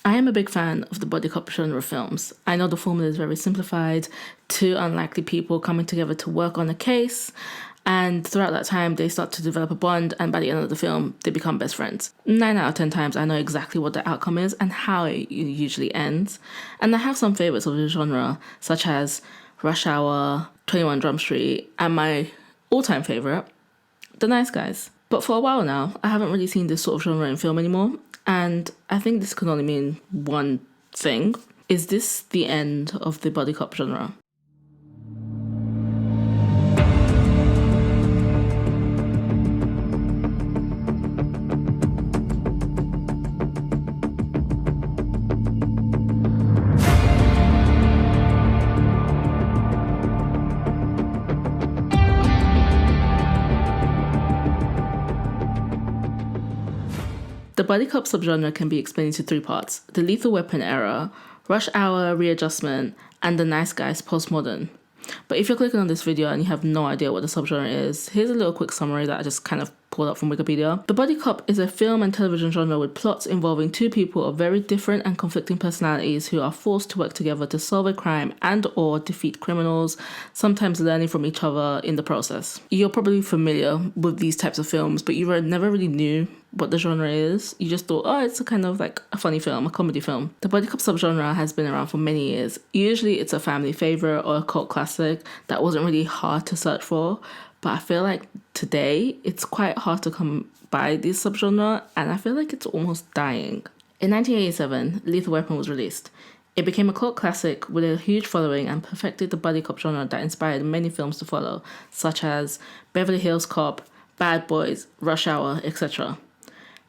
I am a big fan of the body cop genre films. I know the formula is very simplified, two unlikely people coming together to work on a case, and throughout that time they start to develop a bond, and by the end of the film they become best friends. 9 out of 10 times I know exactly what the outcome is and how it usually ends. And I have some favourites of the genre, such as Rush Hour, 21 Jump Street, and my all-time favourite, The Nice Guys. But for a while now, I haven't really seen this sort of genre in film anymore, and I think this can only mean one thing. Is this the end of the body cop genre? The body cop subgenre can be explained into 3 parts: the Lethal Weapon era, Rush Hour, Readjustment, and the Nice Guys postmodern. But if you're clicking on this video and you have no idea what the subgenre is, here's a little quick summary that I just kind of pulled up from Wikipedia. The body cop is a film and television genre with plots involving 2 people of very different and conflicting personalities who are forced to work together to solve a crime and or defeat criminals, sometimes learning from each other in the process. You're probably familiar with these types of films, but you never really knew what the genre is. You just thought, oh, it's a kind of like a funny film, a comedy film. The body cop subgenre has been around for many years. Usually it's a family favorite or a cult classic that wasn't really hard to search for, but I feel like today it's quite hard to come by this subgenre, and I feel like it's almost dying. In 1987, Lethal Weapon was released. It became a cult classic with a huge following and perfected the body cop genre that inspired many films to follow, such as Beverly Hills Cop, Bad Boys, Rush Hour, etc.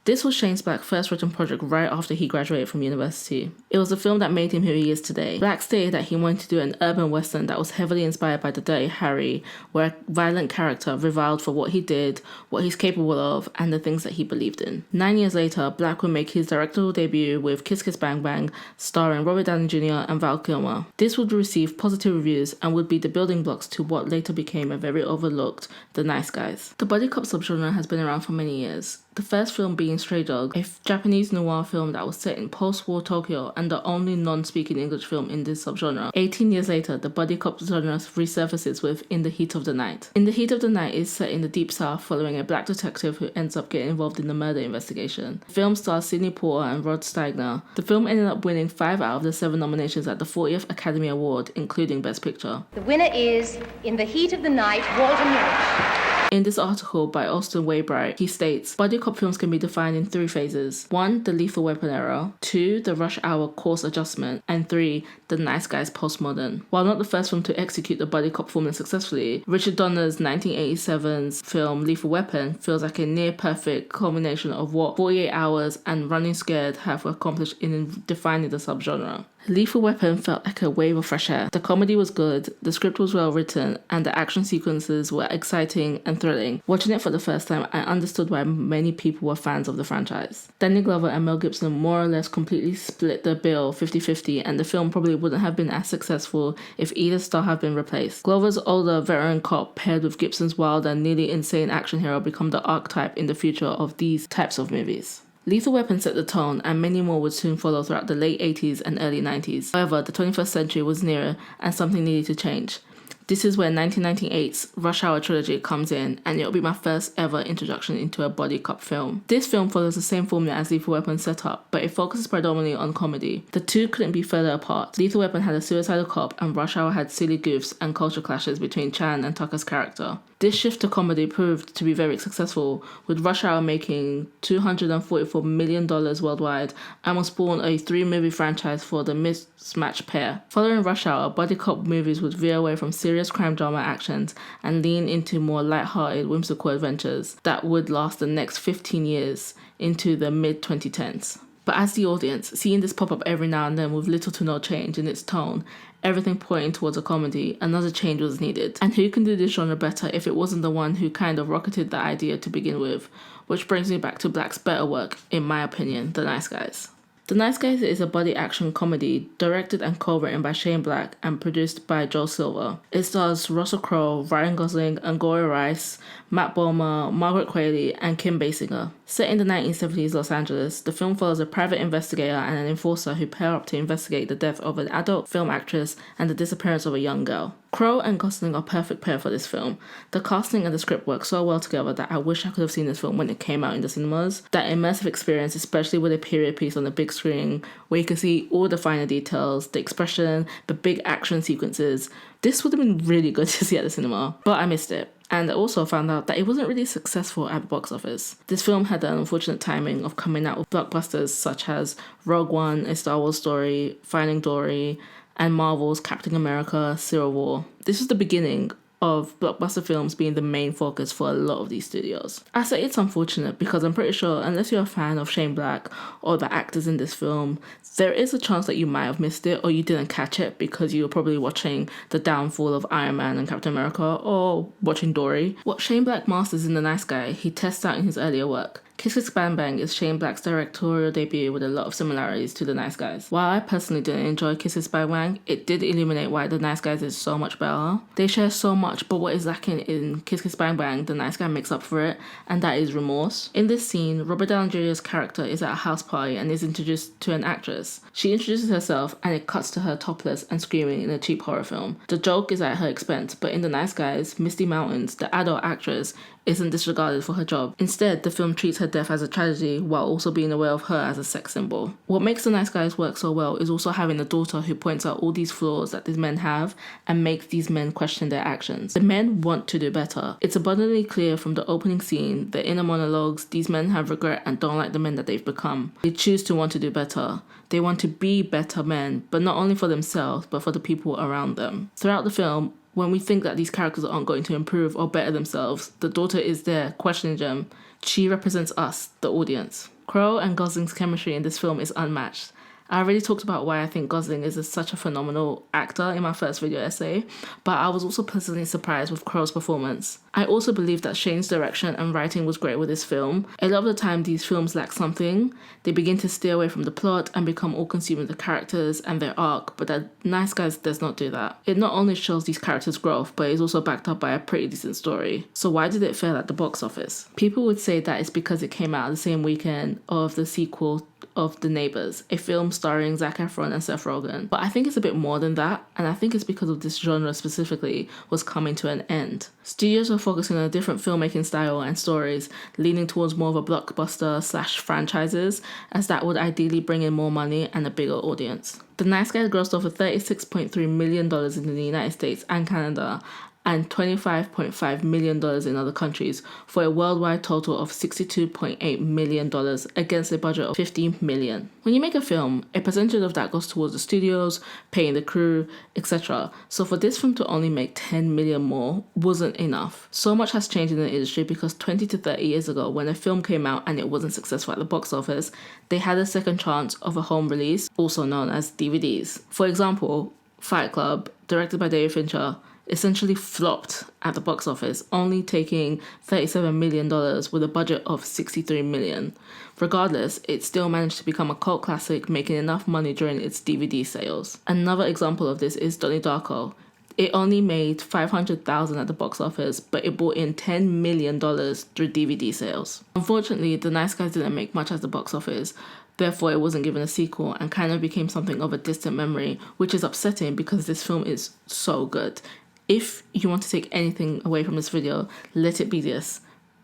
This was Shane Black's first written project right after he graduated from university. It was the film that made him who he is today. Black stated that he wanted to do an urban western that was heavily inspired by the Dirty Harry, where a violent character reviled for what he did, what he's capable of, and the things that he believed in. 9 years later, Black would make his directorial debut with Kiss Kiss Bang Bang, starring Robert Downey Jr. and Val Kilmer. This would receive positive reviews and would be the building blocks to what later became a very overlooked The Nice Guys. The body cop subgenre has been around for many years. The first film being Stray Dog, a Japanese noir film that was set in post-war Tokyo and the only non-speaking English film in this subgenre. 18 years later, the body cop genre resurfaces with In the Heat of the Night. In the Heat of the Night is set in the Deep South following a black detective who ends up getting involved in the murder investigation. The film stars Sidney Porter and Rod Steiger. The film ended up winning 5 out of the 7 nominations at the 40th Academy Award, including Best Picture. The winner is In the Heat of the Night, Walter Murch. In this article by Austin Waybright, he states, body cop films can be defined in 3 phases. 1, the Lethal Weapon era. 2, the Rush Hour course adjustment. And 3, the Nice Guys postmodern. While not the first film to execute the body cop formula successfully, Richard Donner's 1987's film Lethal Weapon feels like a near-perfect culmination of what 48 Hours and Running Scared have accomplished in defining the subgenre. Lethal Weapon felt like a wave of fresh air. The comedy was good, the script was well written, and the action sequences were exciting and thrilling. Watching it for the first time, I understood why many people were fans of the franchise. Danny Glover and Mel Gibson more or less completely split the bill 50-50, and the film probably wouldn't have been as successful if either star had been replaced. Glover's older veteran cop paired with Gibson's wild and nearly insane action hero become the archetype in the future of these types of movies. Lethal Weapon set the tone, and many more would soon follow throughout the late 80s and early 90s. However, the 21st century was nearer, and something needed to change. This is where 1998's Rush Hour trilogy comes in, and it'll be my first ever introduction into a body cop film. This film follows the same formula as Lethal Weapon's setup, but it focuses predominantly on comedy. The two couldn't be further apart. Lethal Weapon had a suicidal cop, and Rush Hour had silly goofs and culture clashes between Chan and Tucker's character. This shift to comedy proved to be very successful, with Rush Hour making $244 million worldwide and was spawned a 3-movie franchise for the mismatched pair. Following Rush Hour, body cop movies would veer away from serious crime drama actions and lean into more light-hearted, whimsical adventures that would last the next 15 years into the mid-2010s. But as the audience, seeing this pop up every now and then with little to no change in its tone, everything pointing towards a comedy, another change was needed. And who can do this genre better if it wasn't the one who kind of rocketed the idea to begin with? Which brings me back to Black's better work, in my opinion, The Nice Guys. The Nice Guys is a body action comedy directed and co-written by Shane Black and produced by Joel Silver. It stars Russell Crowe, Ryan Gosling, Angourie Rice, Matt Bomer, Margaret Qualley, and Kim Basinger. Set in the 1970s Los Angeles, the film follows a private investigator and an enforcer who pair up to investigate the death of an adult film actress and the disappearance of a young girl. Crowe and Gosling are perfect pair for this film. The casting and the script work so well together that I wish I could have seen this film when it came out in the cinemas. That immersive experience, especially with a period piece on the big screen, where you can see all the finer details, the expression, the big action sequences. This would have been really good to see at the cinema, but I missed it. And I also found out that it wasn't really successful at the box office. This film had the unfortunate timing of coming out with blockbusters such as Rogue One, A Star Wars Story, Finding Dory, and Marvel's Captain America: Civil War. This was the beginning of blockbuster films being the main focus for a lot of these studios. I say it's unfortunate because I'm pretty sure unless you're a fan of Shane Black or the actors in this film, there is a chance that you might have missed it or you didn't catch it because you were probably watching the downfall of Iron Man and Captain America or watching Dory. What Shane Black masters in The Nice Guy, he tests out in his earlier work. Kiss Kiss Bang Bang is Shane Black's directorial debut with a lot of similarities to The Nice Guys. While I personally didn't enjoy Kiss Kiss Bang Bang, it did illuminate why The Nice Guys is so much better. They share so much, but what is lacking in Kiss Kiss Bang Bang, The Nice Guy makes up for it, and that is remorse. In this scene, Robert Downey Jr.'s character is at a house party and is introduced to an actress. She introduces herself and it cuts to her topless and screaming in a cheap horror film. The joke is at her expense, but in The Nice Guys, Misty Mountains, the adult actress, isn't disregarded for her job. Instead, the film treats her death as a tragedy while also being aware of her as a sex symbol. What makes The Nice Guys work so well is also having a daughter who points out all these flaws that these men have and makes these men question their actions. The men want to do better. It's abundantly clear from the opening scene, the inner monologues, these men have regret and don't like the men that they've become. They choose to want to do better. They want to be better men, but not only for themselves, but for the people around them. Throughout the film, when we think that these characters aren't going to improve or better themselves, the daughter is there questioning them. She represents us, the audience. Crowe and Gosling's chemistry in this film is unmatched. I already talked about why I think Gosling is such a phenomenal actor in my first video essay, but I was also pleasantly surprised with Crowe's performance. I also believe that Shane's direction and writing was great with this film. A lot of the time these films lack something. They begin to steer away from the plot and become all-consuming the characters and their arc, but that Nice Guys does not do that. It not only shows these characters' growth, but is also backed up by a pretty decent story. So why did it fail at the box office? People would say that it's because it came out the same weekend of the sequel of The Neighbours, a film starring Zac Efron and Seth Rogen. But I think it's a bit more than that, and I think it's because of this genre specifically was coming to an end. Studios were focusing on a different filmmaking style and stories, leaning towards more of a blockbuster / franchises, as that would ideally bring in more money and a bigger audience. The Nice Guys grossed over $36.3 million in the United States and Canada, and $25.5 million in other countries, for a worldwide total of $62.8 million against a budget of $15 million. When you make a film, a percentage of that goes towards the studios, paying the crew, etc. So for this film to only make $10 million more wasn't enough. So much has changed in the industry because 20 to 30 years ago, when a film came out and it wasn't successful at the box office, they had a second chance of a home release, also known as DVDs. For example, Fight Club, directed by David Fincher, essentially flopped at the box office, only taking $37 million with a budget of $63 million. Regardless, it still managed to become a cult classic, making enough money during its DVD sales. Another example of this is Donnie Darko. It only made $500,000 at the box office, but it brought in $10 million through DVD sales. Unfortunately, The Nice Guys didn't make much at the box office, therefore it wasn't given a sequel and kind of became something of a distant memory, which is upsetting because this film is so good. If you want to take anything away from this video, let it be this.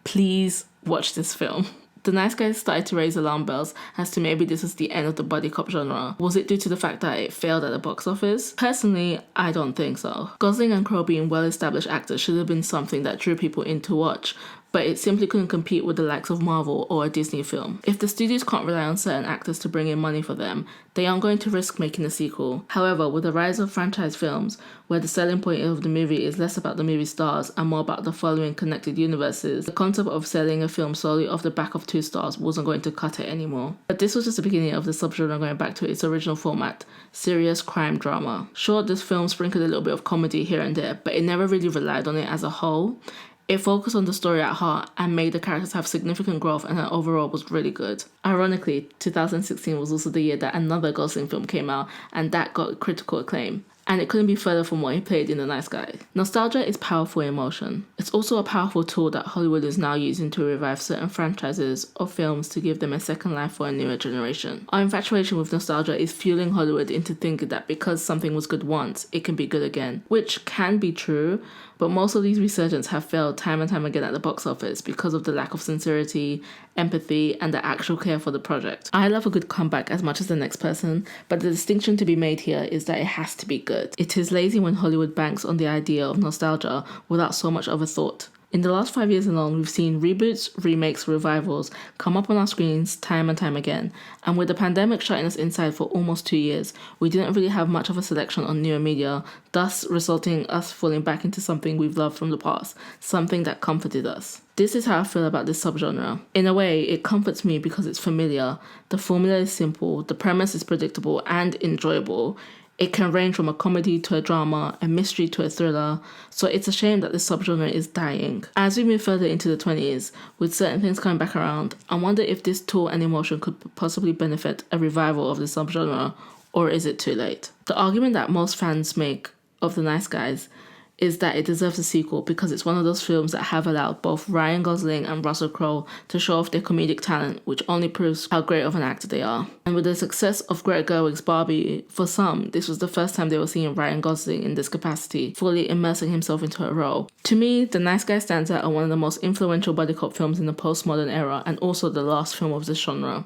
Please watch this film. The Nice Guys started to raise alarm bells as to maybe this is the end of the buddy cop genre. Was it due to the fact that it failed at the box office? Personally, I don't think so. Gosling and Crowe being well-established actors should have been something that drew people in to watch, but it simply couldn't compete with the likes of Marvel or a Disney film. If the studios can't rely on certain actors to bring in money for them, they aren't going to risk making a sequel. However, with the rise of franchise films, where the selling point of the movie is less about the movie stars and more about the following connected universes, the concept of selling a film solely off the back of two stars wasn't going to cut it anymore. But this was just the beginning of the subgenre going back to its original format, serious crime drama. Sure, this film sprinkled a little bit of comedy here and there, but it never really relied on it as a whole. It focused on the story at heart and made the characters have significant growth, and overall was really good. Ironically, 2016 was also the year that another Gosling film came out, and that got critical acclaim. and it couldn't be further from what he played in The Nice Guy. Nostalgia is powerful emotion. It's also a powerful tool that Hollywood is now using to revive certain franchises or films to give them a second life for a newer generation. Our infatuation with nostalgia is fueling Hollywood into thinking that because something was good once, it can be good again, which can be true, but most of these resurgences have failed time and time again at the box office because of the lack of sincerity, empathy, and the actual care for the project. I love a good comeback as much as the next person, but the distinction to be made here is that it has to be good. It is lazy when Hollywood banks on the idea of nostalgia without so much of a thought. In the last 5 years alone, we've seen reboots, remakes, revivals come up on our screens time and time again. And with the pandemic shutting us inside for almost 2 years, we didn't really have much of a selection on newer media, thus resulting us falling back into something we've loved from the past, something that comforted us. This is how I feel about this subgenre. In a way, it comforts me because it's familiar, the formula is simple, the premise is predictable and enjoyable. It can range from a comedy to a drama, a mystery to a thriller, so it's a shame that this subgenre is dying. As we move further into the 20s, with certain things coming back around, I wonder if this tool and emotion could possibly benefit a revival of the subgenre, or is it too late? The argument that most fans make of The Nice Guys is that it deserves a sequel because it's one of those films that have allowed both Ryan Gosling and Russell Crowe to show off their comedic talent, which only proves how great of an actor they are. And with the success of Greta Gerwig's Barbie, for some, this was the first time they were seeing Ryan Gosling in this capacity, fully immersing himself into a role. To me, The Nice Guy stands out as one of the most influential buddy cop films in the postmodern era and also the last film of this genre.